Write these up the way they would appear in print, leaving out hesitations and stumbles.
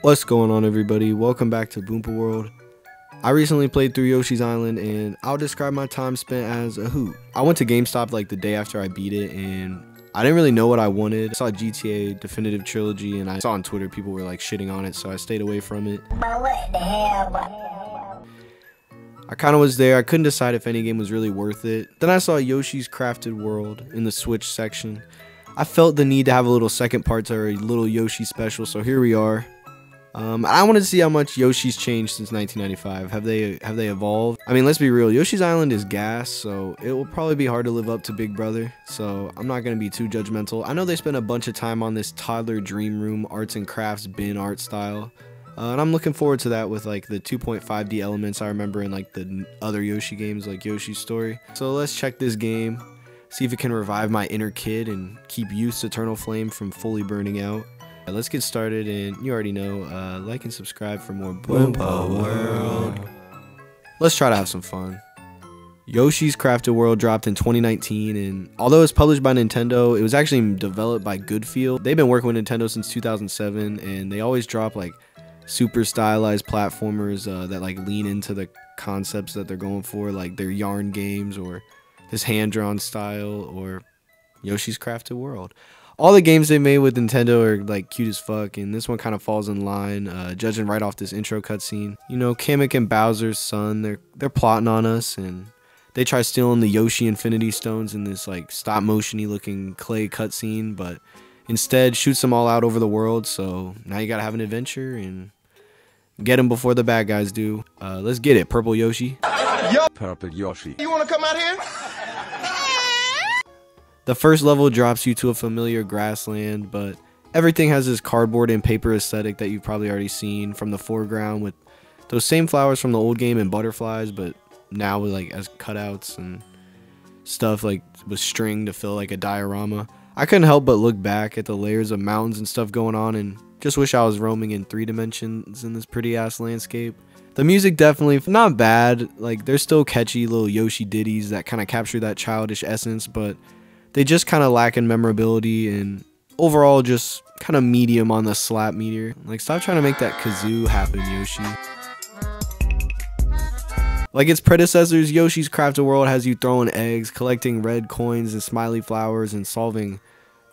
What's going on, everybody? Welcome back to Boompa World. I recently played through Yoshi's Island and I'll describe my time spent as a hoot. I went to GameStop like the day after I beat it and I didn't really know what I wanted. I saw GTA Definitive Trilogy and I saw on Twitter people were like shitting on it, so I stayed away from it. But what the hell? I kind of was there. I couldn't decide if any game was really worth it. Then I saw Yoshi's Crafted World in the Switch section. I felt the need to have a little second part to our little Yoshi special, so here we are. I wanted to see how much Yoshi's changed since 1995. Have they evolved? I mean, let's be real. Yoshi's Island is gas, so it will probably be hard to live up to Big Brother. So I'm not gonna be too judgmental. I know they spent a bunch of time on this toddler dream room arts and crafts bin art style, and I'm looking forward to that with like the 2.5D elements I remember in like the other Yoshi games, like Yoshi's Story. So let's check this game, see if it can revive my inner kid and keep youth's eternal flame from fully burning out. Let's get started, and you already know, like and subscribe for more Boompa World. Let's try to have some fun. Yoshi's Crafted World dropped in 2019, and although it's published by Nintendo, it was actually developed by Goodfield. They've been working with Nintendo since 2007, and they always drop like super stylized platformers that like lean into the concepts that they're going for, like their yarn games or this hand-drawn style or Yoshi's Crafted World. All the games they made with Nintendo are like cute as fuck, and this one kind of falls in line, judging right off this intro cutscene. You know, Kamek and Bowser's son, they're plotting on us, and they try stealing the Yoshi Infinity Stones in this like stop motion-y looking clay cutscene, but instead shoots them all out over the world. So now you gotta have an adventure and get them before the bad guys do. Let's get it, Purple Yoshi. Yo, Purple Yoshi. You wanna come out here? The first level drops you to a familiar grassland, but everything has this cardboard and paper aesthetic that you've probably already seen from the foreground, with those same flowers from the old game and butterflies, but now with like as cutouts and stuff like with string to fill like a diorama. I couldn't help but look back at the layers of mountains and stuff going on and just wish I was roaming in 3 dimensions in this pretty ass landscape. The music definitely not bad, like there's still catchy little Yoshi ditties that kind of capture that childish essence, but they just kind of lack in memorability and overall just kind of medium on the slap meter. Like, stop trying to make that kazoo happen, Yoshi. Like its predecessors, Yoshi's Crafted World has you throwing eggs, collecting red coins and smiley flowers, and solving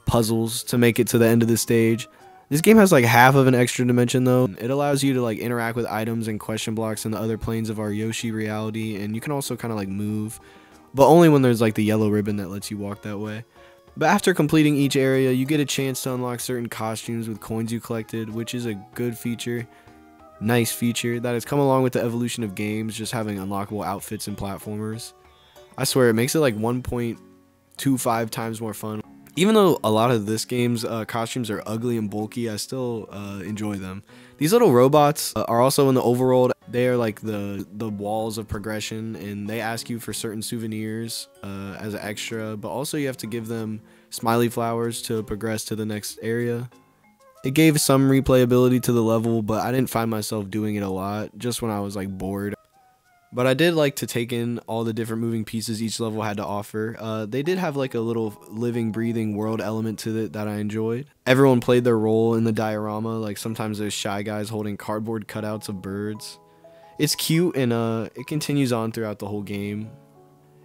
puzzles to make it to the end of the stage. This game has like half of an extra dimension though. It allows you to like interact with items and question blocks in the other planes of our Yoshi reality, and you can also kind of like move, but only when there's like the yellow ribbon that lets you walk that way. But after completing each area, you get a chance to unlock certain costumes with coins you collected, which is a good feature. Nice feature that has come along with the evolution of games, just having unlockable outfits and platformers. I swear it makes it like 1.25 times more fun. Even though a lot of this game's costumes are ugly and bulky, I still enjoy them. These little robots are also in the overworld. They are like the walls of progression, and they ask you for certain souvenirs as an extra, but also you have to give them smiley flowers to progress to the next area. It gave some replayability to the level, but I didn't find myself doing it a lot, just when I was like bored. But I did like to take in all the different moving pieces each level had to offer. They did have like a little living, breathing world element to it that I enjoyed. Everyone played their role in the diorama. Like sometimes there's shy guys holding cardboard cutouts of birds. It's cute, and it continues on throughout the whole game.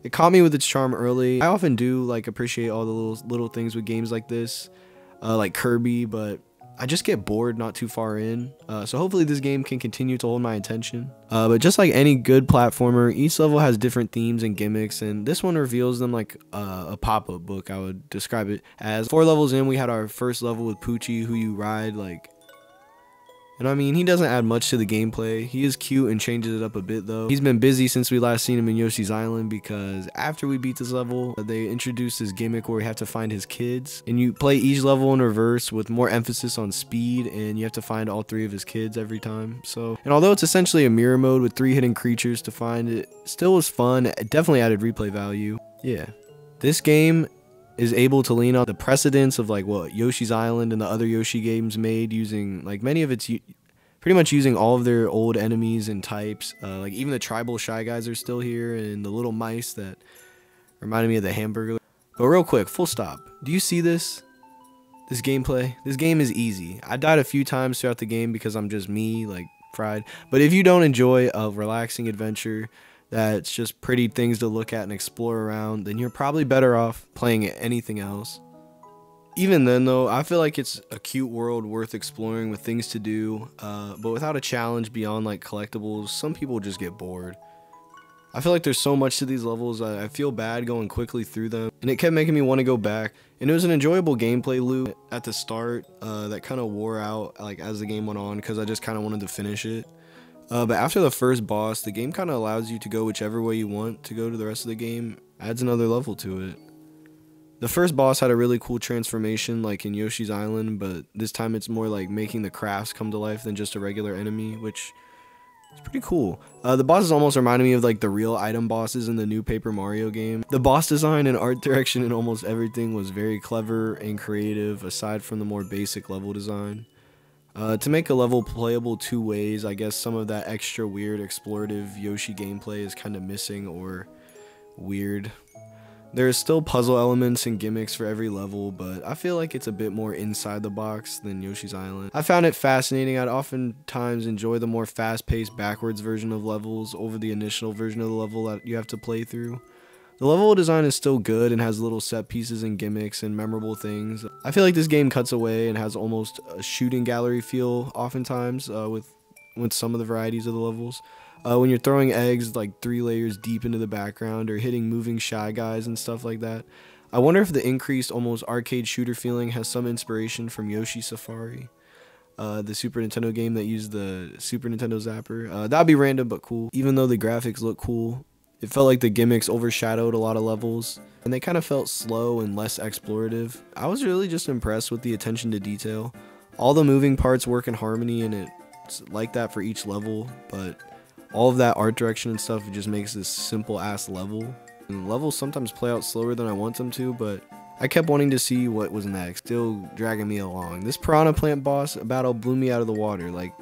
It caught me with its charm early. I often do like appreciate all the little things with games like this, like Kirby, but I just get bored not too far in, so hopefully this game can continue to hold my attention. But just like any good platformer, each level has different themes and gimmicks, and this one reveals them like a pop-up book, I would describe it as. 4 levels in, we had our first level with Poochie, who you ride like. And I mean, he doesn't add much to the gameplay. He is cute and changes it up a bit though. He's been busy since we last seen him in Yoshi's Island, because after we beat this level, they introduced this gimmick where we have to find his kids. And you play each level in reverse with more emphasis on speed, and you have to find all 3 of his kids every time. So, and although it's essentially a mirror mode with 3 hidden creatures to find, it still was fun. It definitely added replay value. Yeah. This game is able to lean on the precedents of like what Yoshi's Island and the other Yoshi games made, using like many of its pretty much using all of their old enemies and types. Like even the tribal shy guys are still here, and the little mice that reminded me of the hamburger. But real quick, full stop. Do you see this? This gameplay, this game is easy. I died a few times throughout the game because I'm just me, like fried. But if you don't enjoy a relaxing adventure that's just pretty things to look at and explore around, then you're probably better off playing anything else. Even then though, I feel like it's a cute world worth exploring with things to do, but without a challenge beyond like collectibles, some people just get bored. I feel like there's so much to these levels, I feel bad going quickly through them, and it kept making me want to go back. And it was an enjoyable gameplay loop at the start that kind of wore out like as the game went on because I just kind of wanted to finish it. But after the first boss, the game kind of allows you to go whichever way you want to go to the rest of the game, adds another level to it. The first boss had a really cool transformation like in Yoshi's Island, but this time it's more like making the crafts come to life than just a regular enemy, which is pretty cool. The bosses almost reminded me of like the real item bosses in the new Paper Mario game. The boss design and art direction and almost everything was very clever and creative aside from the more basic level design. To make a level playable two ways, I guess some of that extra weird explorative Yoshi gameplay is kind of missing or weird. There are still puzzle elements and gimmicks for every level, but I feel like it's a bit more inside the box than Yoshi's Island. I found it fascinating. I'd oftentimes enjoy the more fast-paced backwards version of levels over the initial version of the level that you have to play through. The level design is still good and has little set pieces and gimmicks and memorable things. I feel like this game cuts away and has almost a shooting gallery feel oftentimes with some of the varieties of the levels. When you're throwing eggs like 3 layers deep into the background or hitting moving Shy Guys and stuff like that. I wonder if the increased almost arcade shooter feeling has some inspiration from Yoshi Safari, the Super Nintendo game that used the Super Nintendo Zapper. That'd be random but cool. Even though the graphics look cool, it felt like the gimmicks overshadowed a lot of levels and they kind of felt slow and less explorative. I was really just impressed with the attention to detail. All the moving parts work in harmony and it's like that for each level, but all of that art direction and stuff, it just makes this simple ass level. And levels sometimes play out slower than I want them to, but I kept wanting to see what was next, still dragging me along. This piranha plant boss battle blew me out of the water. Like,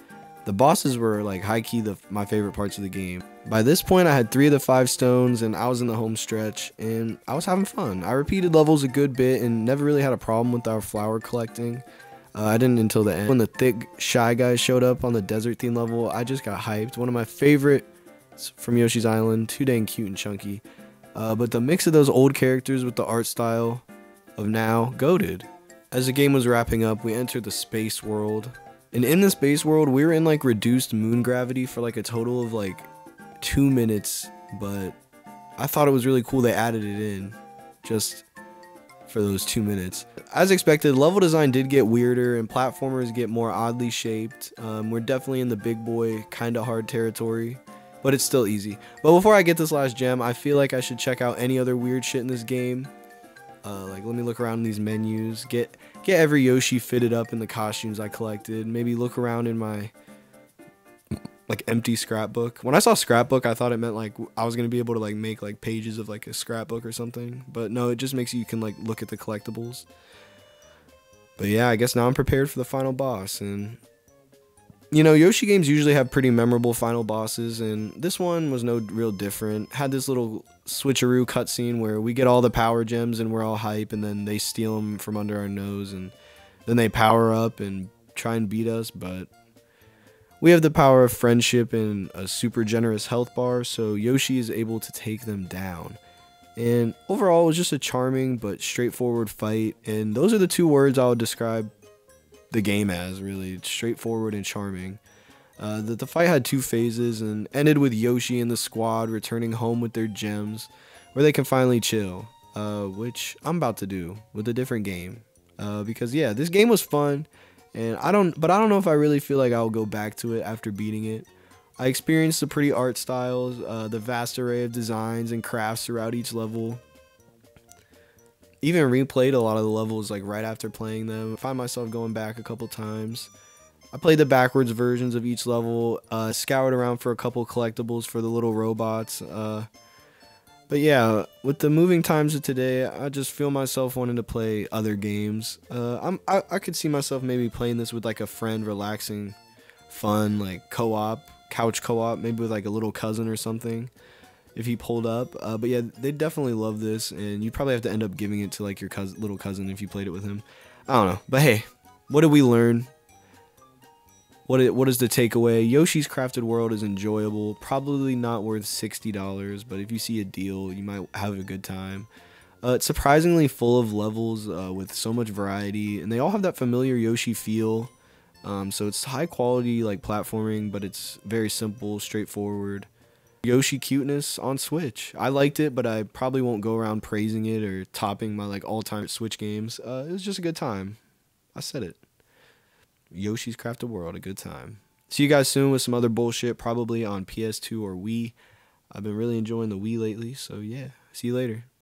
the bosses were like high-key my favorite parts of the game. By this point I had 3 of the 5 stones and I was in the home stretch and I was having fun. I repeated levels a good bit and never really had a problem with our flower collecting. I didn't until the end. When the thick Shy Guys showed up on the desert theme level, I just got hyped. One of my favorites from Yoshi's Island, too dang cute and chunky. But the mix of those old characters with the art style of now, goated. As the game was wrapping up, we entered the space world. And in the space world, we were in like reduced moon gravity for like a total of like 2 minutes. But I thought it was really cool they added it in just for those 2 minutes. As expected, level design did get weirder and platformers get more oddly shaped. We're definitely in the big boy kinda hard territory, but it's still easy. But before I get this last gem, I feel like I should check out any other weird shit in this game. Like let me look around in these menus, get every Yoshi fitted up in the costumes I collected, maybe look around in my like empty scrapbook. When I saw scrapbook, I thought it meant like I was gonna be able to like make like pages of like a scrapbook or something, but no, it just makes you can like look at the collectibles. But yeah, I guess now I'm prepared for the final boss. And you know, Yoshi games usually have pretty memorable final bosses, and this one was no real different. Had this little switcheroo cutscene where we get all the power gems and we're all hype, and then they steal them from under our nose, and then they power up and try and beat us, but we have the power of friendship and a super generous health bar, so Yoshi is able to take them down. And overall, it was just a charming but straightforward fight, and those are the 2 words I would describe the game as, really. Straightforward and charming. The fight had 2 phases and ended with Yoshi and the squad returning home with their gems, where they can finally chill, which I'm about to do with a different game. Because yeah, this game was fun, and I don't know if I really feel like I'll go back to it after beating it. I experienced the pretty art styles, the vast array of designs and crafts throughout each level. Even replayed a lot of the levels like right after playing them. I find myself going back a couple times. I played the backwards versions of each level, scoured around for a couple collectibles for the little robots. But yeah, with the moving times of today, I just feel myself wanting to play other games. I could see myself maybe playing this with like a friend, relaxing, fun, like co-op, couch co-op, maybe with like a little cousin or something, if he pulled up. But yeah, they definitely love this, and you probably have to end up giving it to like your little cousin if you played it with him. I don't know. But hey, what did we learn? What is the takeaway? Yoshi's Crafted World is enjoyable. Probably not worth $60, but if you see a deal, you might have a good time. It's surprisingly full of levels with so much variety, and they all have that familiar Yoshi feel. So it's high quality like platforming, but it's very simple, straightforward. Yoshi cuteness on Switch. I liked it, but I probably won't go around praising it or topping my like all-time Switch games. It was just a good time. I said it. Yoshi's Crafted World, a good time. See you guys soon with some other bullshit, probably on PS2 or Wii. I've been really enjoying the Wii lately, so yeah. See you later.